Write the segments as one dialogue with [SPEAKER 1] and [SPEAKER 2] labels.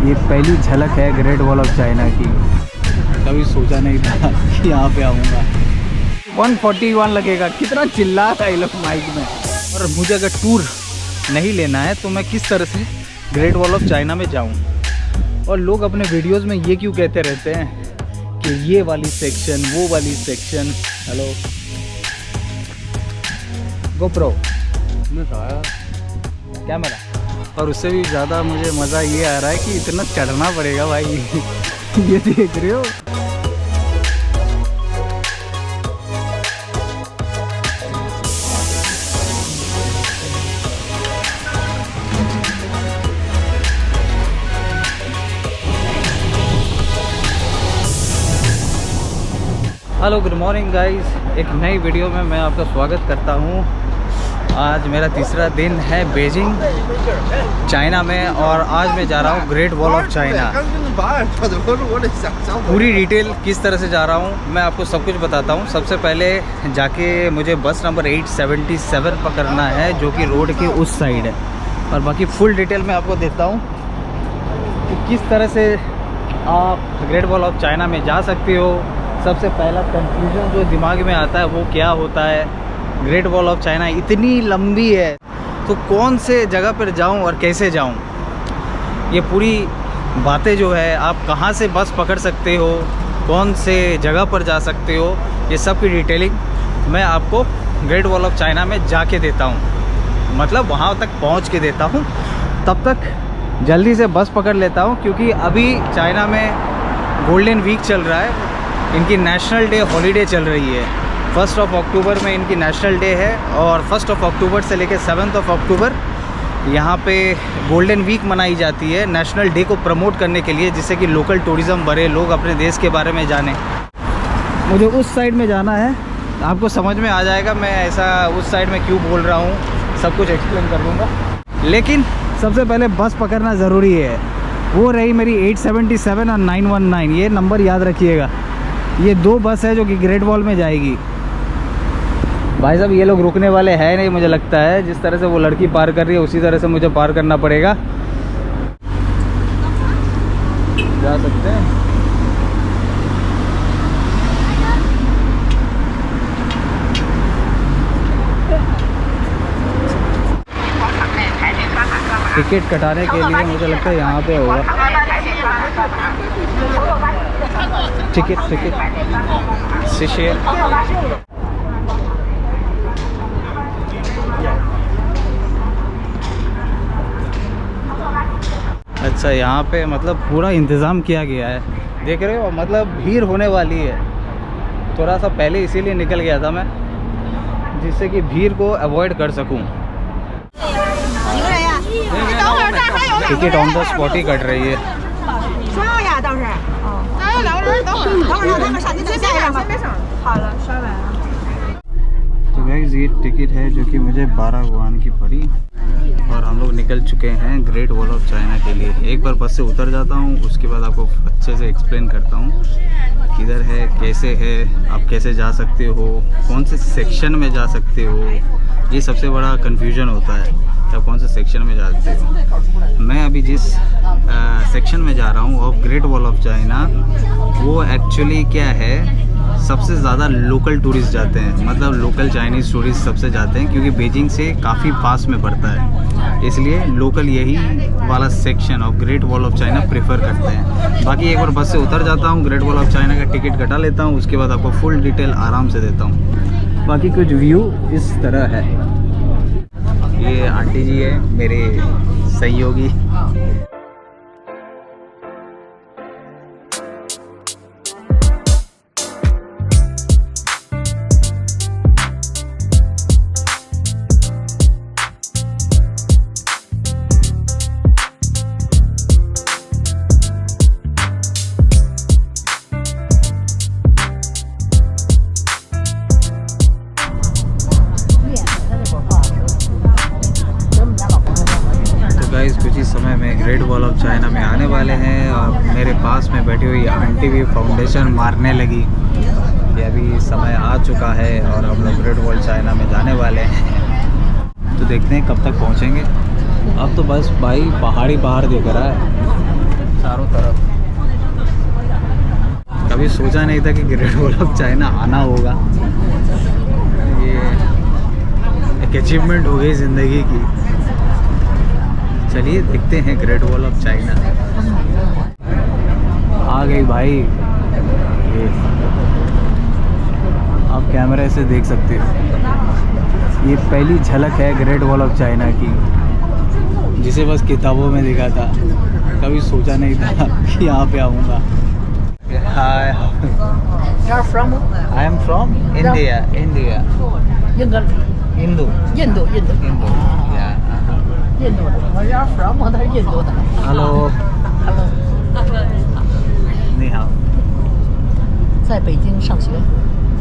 [SPEAKER 1] ये पहली झलक है ग्रेट वॉल ऑफ चाइना की। कभी सोचा नहीं था कि यहाँ पे आऊँगा। 141 लगेगा, कितना चिल्ला था ये लोग माइक में। और मुझे अगर टूर नहीं लेना है तो मैं किस तरह से ग्रेट वॉल ऑफ चाइना में जाऊँ। और लोग अपने वीडियोस में ये क्यों कहते रहते हैं कि ये वाली सेक्शन, वो वाली सेक्शन। Hello GoPro camera. और उससे भी ज़्यादा मुझे मज़ा ये आ रहा है कि इतना चढ़ना पड़ेगा भाई। ये देख रहे हो, हेलो गुड मॉर्निंग गाइस, एक नई वीडियो में मैं आपका स्वागत करता हूं। आज मेरा तीसरा दिन है बीजिंग चाइना में और आज मैं जा रहा हूं ग्रेट वॉल ऑफ चाइना। पूरी डिटेल किस तरह से जा रहा हूं मैं आपको सब कुछ बताता हूं। सबसे पहले जाके मुझे बस नंबर 877 पकड़ना है जो कि रोड के उस साइड है, और बाकी फुल डिटेल मैं आपको देता हूं कि किस तरह से आप ग्रेट वॉल ऑफ चाइना में जा सकते हो। सबसे पहला कंफ्यूजन जो दिमाग में आता है वो क्या होता है, ग्रेट वॉल ऑफ चाइना इतनी लंबी है तो कौन से जगह पर जाऊं और कैसे जाऊं। ये पूरी बातें जो है, आप कहां से बस पकड़ सकते हो, कौन से जगह पर जा सकते हो, ये सब की डिटेलिंग मैं आपको ग्रेट वॉल ऑफ चाइना में जाके देता हूं। मतलब वहां तक पहुंच के देता हूं। तब तक जल्दी से बस पकड़ लेता हूं क्योंकि अभी चाइना में गोल्डन वीक चल रहा है। इनकी नेशनल डे हॉलीडे चल रही है। 1 अक्टूबर में इनकी नेशनल डे है और 1 अक्टूबर से लेकर 7 अक्टूबर यहाँ पे गोल्डन वीक मनाई जाती है नेशनल डे को प्रमोट करने के लिए, जिससे कि लोकल टूरिज़्म बढ़े, लोग अपने देश के बारे में जाने। मुझे उस साइड में जाना है, आपको समझ में आ जाएगा मैं ऐसा उस साइड में क्यों बोल रहा हूँ, सब कुछ एक्सप्लेन कर दूँगा। लेकिन सबसे पहले बस पकड़ना ज़रूरी है। वो रही मेरी 877 और 919, ये नंबर याद रखिएगा। ये दो बस है जो कि ग्रेट वॉल में जाएगी। भाई साहब ये लोग रुकने वाले हैं नहीं, मुझे लगता है। जिस तरह से वो लड़की पार कर रही है उसी तरह से मुझे पार करना पड़ेगा। जा सकते हैं। टिकट कटाने के लिए मुझे लगता है यहाँ पे होगा टिकट अच्छा, यहाँ पे मतलब पूरा इंतज़ाम किया गया है, देख रहे हो। मतलब भीड़ होने वाली है। थोड़ा सा पहले इसीलिए निकल गया था मैं, जिससे कि भीड़ को अवॉइड कर सकूं। Ticket on the spot he cut रही है। तो गाइस ये टिकट है जो कि मुझे 12 युआन की पड़ी और हम लोग निकल चुके हैं ग्रेट वॉल ऑफ चाइना के लिए। एक बार बस से उतर जाता हूँ, उसके बाद आपको अच्छे से एक्सप्लेन करता हूँ किधर है, कैसे है, आप कैसे जा सकते हो, कौन से सेक्शन में जा सकते हो। ये सबसे बड़ा कन्फ्यूजन होता है कि आप कौन से सेक्शन में जाते हो। मैं अभी जिस सेक्शन में जा रहा हूँ of Great Wall of China, वो एक्चुअली क्या है, सबसे ज़्यादा लोकल टूरिस्ट जाते हैं। मतलब लोकल चाइनीज़ टूरिस्ट सबसे जाते हैं क्योंकि बीजिंग से काफ़ी पास में पड़ता है, इसलिए लोकल यही वाला section of Great Wall of China prefer करते हैं। बाकी एक बार बस से उतर जाता हूँ, ग्रेट वॉल ऑफ चाइना का टिकट कटा लेता हूँ, उसके बाद आपको फुल डिटेल आराम से देता हूँ। बाकी कुछ व्यू इस तरह है। ये आंटी जी है मेरे सहयोगी। कुछ ही समय में ग्रेट वॉल ऑफ चाइना में आने वाले हैं और मेरे पास में बैठी हुई आंटी भी फाउंडेशन मारने लगी। ये अभी समय आ चुका है और हम लोग ग्रेट वॉल चाइना में जाने वाले हैं। तो देखते हैं कब तक पहुंचेंगे। अब तो बस भाई पहाड़ी बाहर दिख रहा है, कभी सोचा नहीं था कि ग्रेट वॉल ऑफ चाइना आना होगा। ये एक अचीवमेंट हो गई ज़िंदगी की। चलिए देखते हैं ग्रेट वॉल ऑफ चाइना। आ गई भाई, ये आप कैमरे से देख सकते हो। ये पहली झलक है ग्रेट वॉल ऑफ चाइना की, जिसे बस किताबों में देखा था, कभी सोचा नहीं था कि यहाँ पे आऊँगा। Hi.
[SPEAKER 2] You're from?
[SPEAKER 1] I am from India. India.
[SPEAKER 2] Hindu.
[SPEAKER 1] Hindu.
[SPEAKER 2] Hindu.
[SPEAKER 1] Hindu. Yeah.
[SPEAKER 2] 印度的，我是 from， 他是印度的。
[SPEAKER 1] Hello.
[SPEAKER 2] Hello，
[SPEAKER 1] 你好。
[SPEAKER 2] 在北京上学，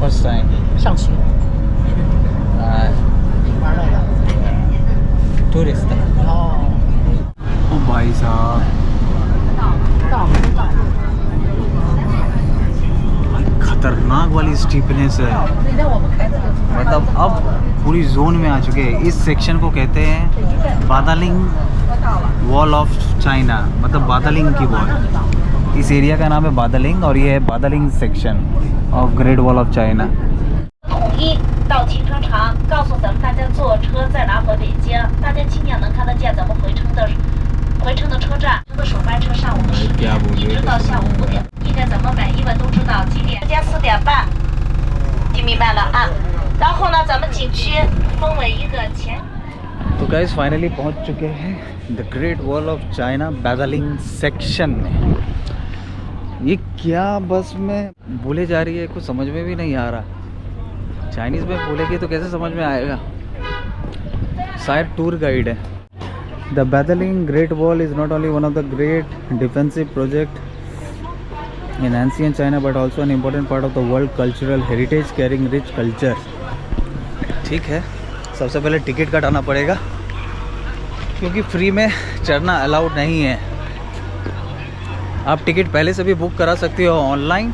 [SPEAKER 1] First time.
[SPEAKER 2] 上学 玩来的。
[SPEAKER 1] Tourist.
[SPEAKER 2] 哦，
[SPEAKER 1] ओ भाई साहब,
[SPEAKER 2] 到。
[SPEAKER 1] खतरनाक वाली स्टीपनेस है।
[SPEAKER 2] 那天我们开这个。
[SPEAKER 1] मतलब अब पूरी जोन में आ चुके हैं। इस सेक्शन को कहते हैं बादालिंग वॉल ऑफ चाइना, मतलब बादालिंग की वॉल। इस एरिया का नाम है बादालिंग और ये है Badaling section of Great Wall of China.
[SPEAKER 3] 一到停车场，告诉咱们大家坐车在哪回北京，大家亲眼能看得见咱们回程的车站。这个首班车上午的10点，一直到下午5点。一点咱们每一位都知道几点？加4点半，听明白了啊？然后呢，咱们景区分为一个前。
[SPEAKER 1] तो गाइस फाइनली पहुंच चुके हैं the Great Wall of China Badaling section में। ये क्या बस में बोले जा रही है, कुछ समझ में भी नहीं आ रहा। चाइनीज़ में बोलेगी तो कैसे समझ में आएगा। शायद टूर गाइड है। The Badaling Great Wall is not only one of the great defensive project in ancient China but also an important part of the world cultural heritage carrying rich culture। ठीक है, सबसे पहले ticket कटाना पड़ेगा क्योंकि free में चढ़ना allowed नहीं है। आप टिकट पहले से भी बुक करा सकते हो ऑनलाइन,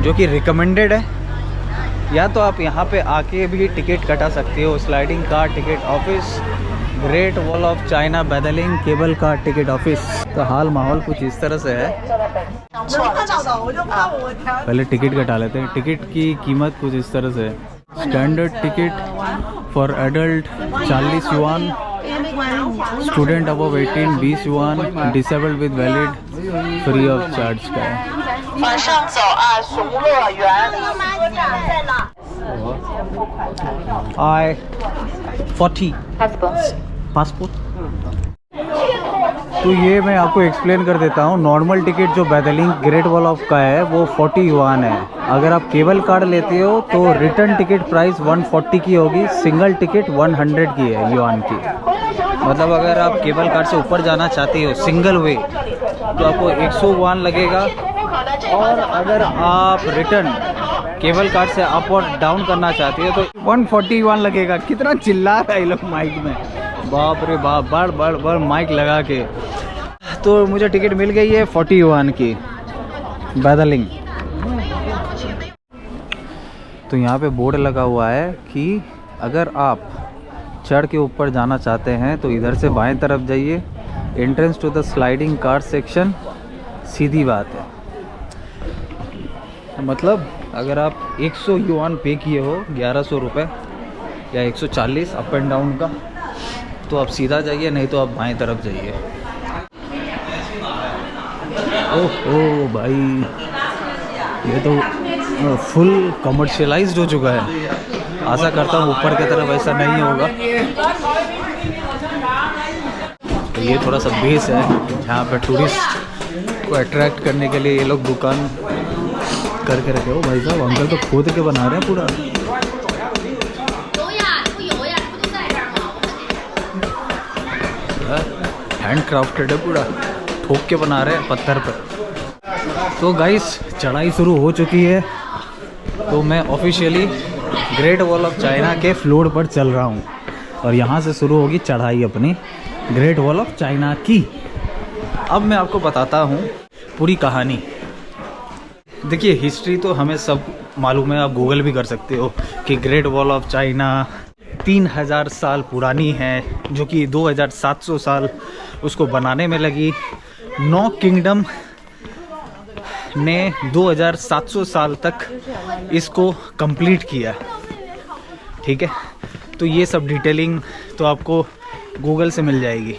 [SPEAKER 1] जो कि रिकमेंडेड है, या तो आप यहाँ पे आके भी टिकट कटा सकते हो। Sliding car ticket office, Great Wall of China Badaling cable car ticket office. तो हाल माहौल कुछ इस तरह से है। पहले टिकट कटा लेते हैं। टिकट की कीमत कुछ इस तरह से है। Standard ticket for adult 40 yuan, student above 18 20 yuan, disabled with valid free of charge का है।
[SPEAKER 3] 往上走啊，熊乐园。在哪？
[SPEAKER 1] I 40 पासपोर्ट। तो ये मैं आपको एक्सप्लेन कर देता हूँ। नॉर्मल टिकट जो बादालिंग ग्रेट वॉल ऑफ का है वो 40 युआन है। अगर आप केबल कार्ड लेते हो तो रिटर्न टिकट प्राइस 140 की होगी, सिंगल टिकट 100 की है युआन की। मतलब अगर आप केबल कार्ड से ऊपर जाना चाहते हो सिंगल वे तो आपको 100 युआन लगेगा, और अगर आप रिटर्न केबल कार्ड से अप और डाउन करना चाहते हो तो 140 युआन लगेगा। कितना चिल्ला रहा है ये लोग माइक में, बाप रे बाप, बड़ माइक लगा के। तो मुझे टिकट मिल गई है 40 युआन की बादालिंग। तो यहाँ पे बोर्ड लगा हुआ है कि अगर आप चढ़ के ऊपर जाना चाहते हैं तो इधर से बाएं तरफ जाइए, entrance to the sliding car section. सीधी बात है, मतलब अगर आप 100 युआन पे किए हो, 1100 रुपये या 140 अप एंड डाउन का, तो आप सीधा जाइए, नहीं तो आप बाएं तरफ जाइए। ओह भाई, ये तो फुल कमर्शियलाइज्ड हो चुका है। आशा करता हूँ ऊपर की तरफ ऐसा नहीं होगा। तो ये थोड़ा सा बेस है जहाँ पे टूरिस्ट को अट्रैक्ट करने के लिए ये लोग दुकान करके रखे हो। भाई साहब अंकल तो खोद के बना रहे हैं पूरा। हैंड क्राफ्टेड है पूरा, ठोक के बना रहे हैं पत्थर पर। तो गाइस चढ़ाई शुरू हो चुकी है, तो मैं officially great Wall of China के फ्लोर पर चल रहा हूँ और यहाँ से शुरू होगी चढ़ाई अपनी ग्रेट वॉल ऑफ चाइना की। अब मैं आपको बताता हूँ पूरी कहानी। देखिए हिस्ट्री तो हमें सब मालूम है, आप गूगल भी कर सकते हो कि ग्रेट वॉल ऑफ चाइना 3000 साल पुरानी है, जो कि 2700 साल उसको बनाने में लगी। 9 किंगडम ने 2700 साल तक इसको कंप्लीट किया, ठीक है। तो ये सब डिटेलिंग तो आपको गूगल से मिल जाएगी।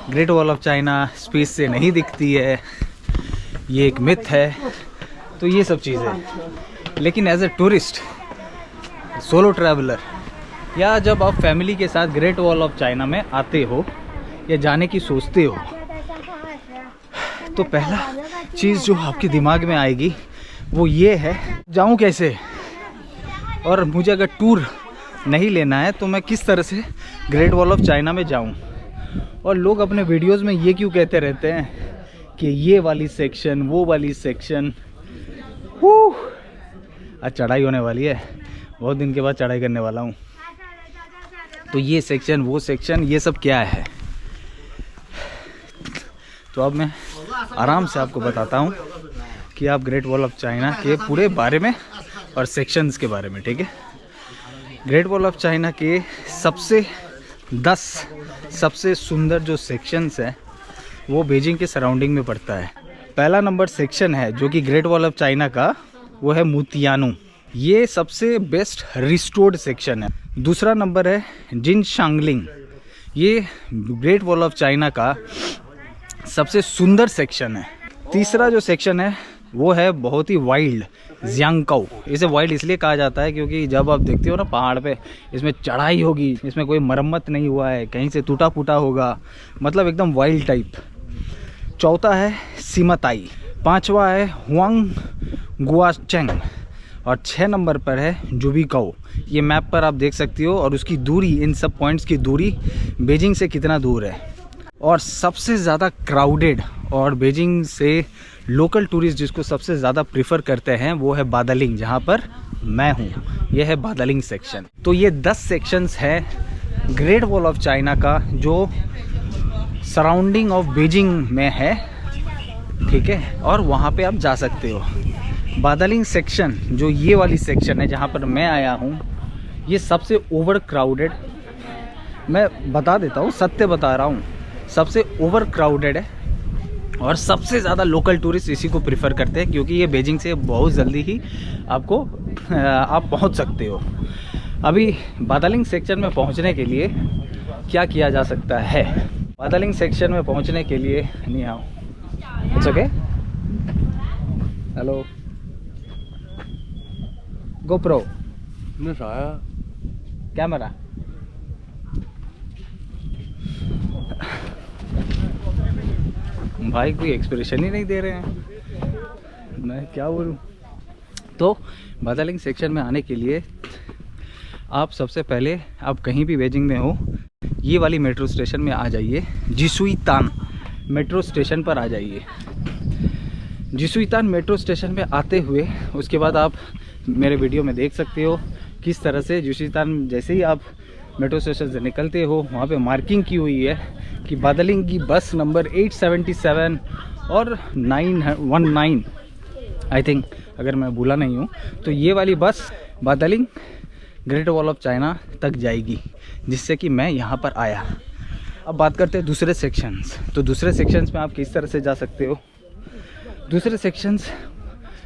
[SPEAKER 1] Great Wall of China space से नहीं दिखती है, ये एक मिथ है, तो ये सब चीज़ें। लेकिन as a tourist, solo traveller, या जब आप फैमिली के साथ ग्रेट वॉल ऑफ चाइना में आते हो या जाने की सोचते हो, तो पहला चीज़ जो आपके दिमाग में आएगी वो ये है, जाऊं कैसे, और मुझे अगर टूर नहीं लेना है तो मैं किस तरह से ग्रेट वॉल ऑफ चाइना में जाऊं। और लोग अपने वीडियोस में ये क्यों कहते रहते हैं कि ये वाली सेक्शन, वो वाली सेक्शन, आज चढ़ाई होने वाली है, बहुत दिन के बाद चढ़ाई करने वाला हूँ। तो ये सेक्शन, वो सेक्शन, ये सब क्या है, तो अब मैं आराम से आपको बताता हूँ कि आप ग्रेट वॉल ऑफ चाइना के पूरे बारे में और सेक्शंस के बारे में, ठीक है। ग्रेट वॉल ऑफ चाइना के 10 सबसे सुंदर जो सेक्शंस हैं वो बीजिंग के सराउंडिंग में पड़ता है। पहला नंबर सेक्शन है जो कि ग्रेट वॉल ऑफ चाइना का, वो है मुतियानू। ये सबसे बेस्ट रिस्टोर्ड सेक्शन है। दूसरा नंबर है जिनशांगलिंग, ये ग्रेट वॉल ऑफ चाइना का सबसे सुंदर सेक्शन है। तीसरा जो सेक्शन है वो है बहुत ही वाइल्ड, जियांगकाओ। इसे वाइल्ड इसलिए कहा जाता है क्योंकि जब आप देखते हो ना पहाड़ पे, इसमें चढ़ाई होगी, इसमें कोई मरम्मत नहीं हुआ है, कहीं से टूटा फूटा होगा, मतलब एकदम वाइल्ड टाइप। चौथा है सिमताई, पांचवा है हुआंग गुआचेंग, और 6 नंबर पर है जुबिकाओ। ये मैप पर आप देख सकते हो, और उसकी दूरी, इन सब पॉइंट्स की दूरी बीजिंग से कितना दूर है। और सबसे ज़्यादा क्राउडेड और बीजिंग से लोकल टूरिस्ट जिसको सबसे ज़्यादा प्रीफर करते हैं वो है बादलिंग, जहाँ पर मैं हूँ। ये है बादलिंग सेक्शन। तो ये 10 सेक्शंस है ग्रेट वॉल ऑफ चाइना का जो सराउंडिंग ऑफ बीजिंग में है, ठीक है, और वहाँ पे आप जा सकते हो। बादलिंग सेक्शन जो ये वाली सेक्शन है जहाँ पर मैं आया हूँ, ये सबसे ओवर क्राउडेड, मैं बता देता हूँ, सत्य बता रहा हूँ, सबसे ओवर क्राउडेड है और सबसे ज़्यादा लोकल टूरिस्ट इसी को प्रिफर करते हैं क्योंकि ये बीजिंग से बहुत जल्दी ही आप पहुंच सकते हो। अभी बादलिंग सेक्शन में पहुंचने के लिए क्या किया जा सकता है? बादलिंग सेक्शन में पहुंचने के लिए, नहीं आओ, it's okay, hello GoPro, camera, भाई कोई एक्सप्रेशन ही नहीं दे रहे हैं, मैं क्या बोलूं। तो बादलिंग सेक्शन में आने के लिए आप सबसे पहले, आप कहीं भी बीजिंग में हो, ये वाली मेट्रो स्टेशन में आ जाइए, जिसुईतान मेट्रो स्टेशन पर आ जाइए। जिसुईतान मेट्रो स्टेशन में आते हुए उसके बाद आप मेरे वीडियो में देख सकते हो किस तरह से जिसुईतान, जैसे ही आप मेट्रो स्टेशन से निकलते हो वहाँ पे मार्किंग की हुई है कि बादलिंग की बस नंबर 877 और 919 आई थिंक, अगर मैं भूला नहीं हूँ, तो ये वाली बस बादलिंग ग्रेट वॉल ऑफ चाइना तक जाएगी, जिससे कि मैं यहाँ पर आया। अब बात करते हैं दूसरे सेक्शंस। तो दूसरे सेक्शंस में आप किस तरह से जा सकते हो? दूसरे सेक्शंस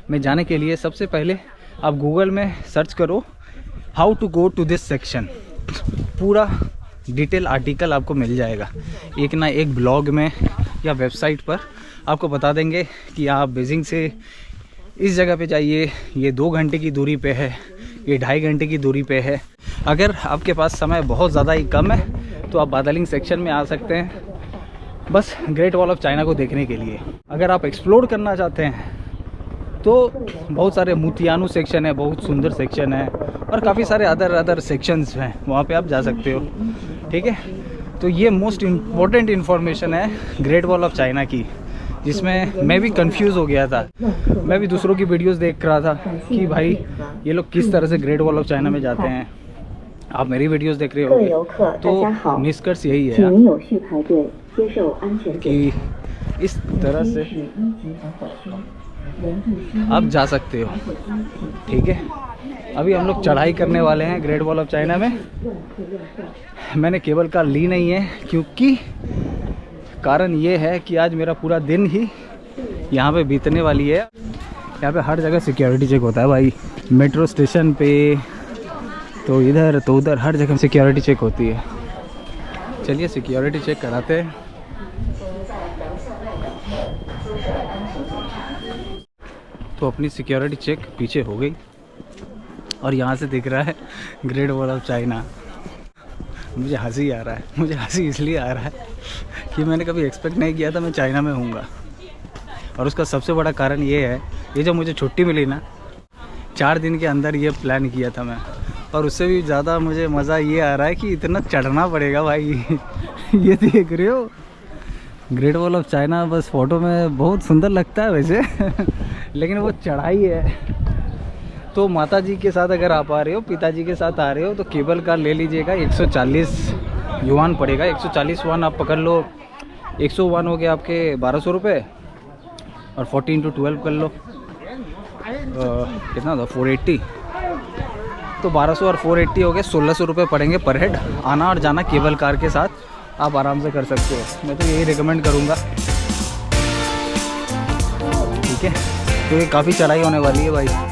[SPEAKER 1] में जाने के लिए सबसे पहले आप गूगल में सर्च करो how to go to this section, पूरा डिटेल आर्टिकल आपको मिल जाएगा। एक ना एक ब्लॉग में या वेबसाइट पर आपको बता देंगे कि आप बीजिंग से इस जगह पे जाइए, ये 2 घंटे की दूरी पे है, ये 2.5 घंटे की दूरी पे है। अगर आपके पास समय बहुत ज़्यादा ही कम है तो आप बादलिंग सेक्शन में आ सकते हैं, बस ग्रेट वॉल ऑफ चाइना को देखने के लिए। अगर आप एक्सप्लोर करना चाहते हैं तो बहुत सारे मुतियानू सेक्शन है, बहुत सुंदर सेक्शन है, और काफ़ी सारे अदर सेक्शंस हैं, वहाँ पे आप जा सकते हो, ठीक है। तो ये मोस्ट इम्पोर्टेंट इन्फॉर्मेशन है ग्रेट वॉल ऑफ चाइना की, जिसमें मैं भी कंफ्यूज हो गया था। मैं भी दूसरों की वीडियोस देख रहा था कि भाई ये लोग किस तरह से ग्रेट वॉल ऑफ चाइना में जाते हैं। आप मेरी वीडियोस देख रहे होंगे तो निष्कर्ष यही है कि इस तरह से आप जा सकते हो, ठीक है। अभी हम लोग चढ़ाई करने वाले हैं ग्रेट वॉल ऑफ चाइना में। मैंने केबल कार ली नहीं है क्योंकि कारण ये है कि आज मेरा पूरा दिन ही यहाँ पे बीतने वाली है। यहाँ पे हर जगह सिक्योरिटी चेक होता है भाई, मेट्रो स्टेशन पे तो इधर तो उधर हर जगह सिक्योरिटी चेक होती है। चलिए सिक्योरिटी चेक कराते हैं। तो अपनी सिक्योरिटी चेक पीछे हो गई और यहाँ से दिख रहा है ग्रेट वॉल ऑफ चाइना। मुझे हंसी आ रहा है, मुझे हंसी इसलिए आ रहा है कि मैंने कभी एक्सपेक्ट नहीं किया था मैं चाइना में हूँगा। और उसका सबसे बड़ा कारण ये है, ये जो मुझे छुट्टी मिली ना 4 दिन के अंदर ये प्लान किया था मैं, और उससे भी ज़्यादा मुझे मज़ा ये आ रहा है कि इतना चढ़ना पड़ेगा भाई। ये देख रहे हो ग्रेट वॉल ऑफ चाइना, बस फ़ोटो में बहुत सुंदर लगता है वैसे लेकिन वो चढ़ाई है। तो माता जी के साथ अगर आप आ रहे हो, पिताजी के साथ आ रहे हो तो केबल कार ले लीजिएगा। 140 युआन पड़ेगा, 140 युआन आप पकड़ लो, 100 युआन हो गया आपके 1200 रुपये, और 14 × 12 कर लो कितना था 480, तो 1200 और 480 हो गए 1600 रुपये पड़ेंगे पर हेड। आना और जाना केबल कार के साथ आप आराम से कर सकते हो, मैं तो यही रिकमेंड करूँगा। ठीक है, तो ये काफ़ी चढ़ाई होने वाली है भाई।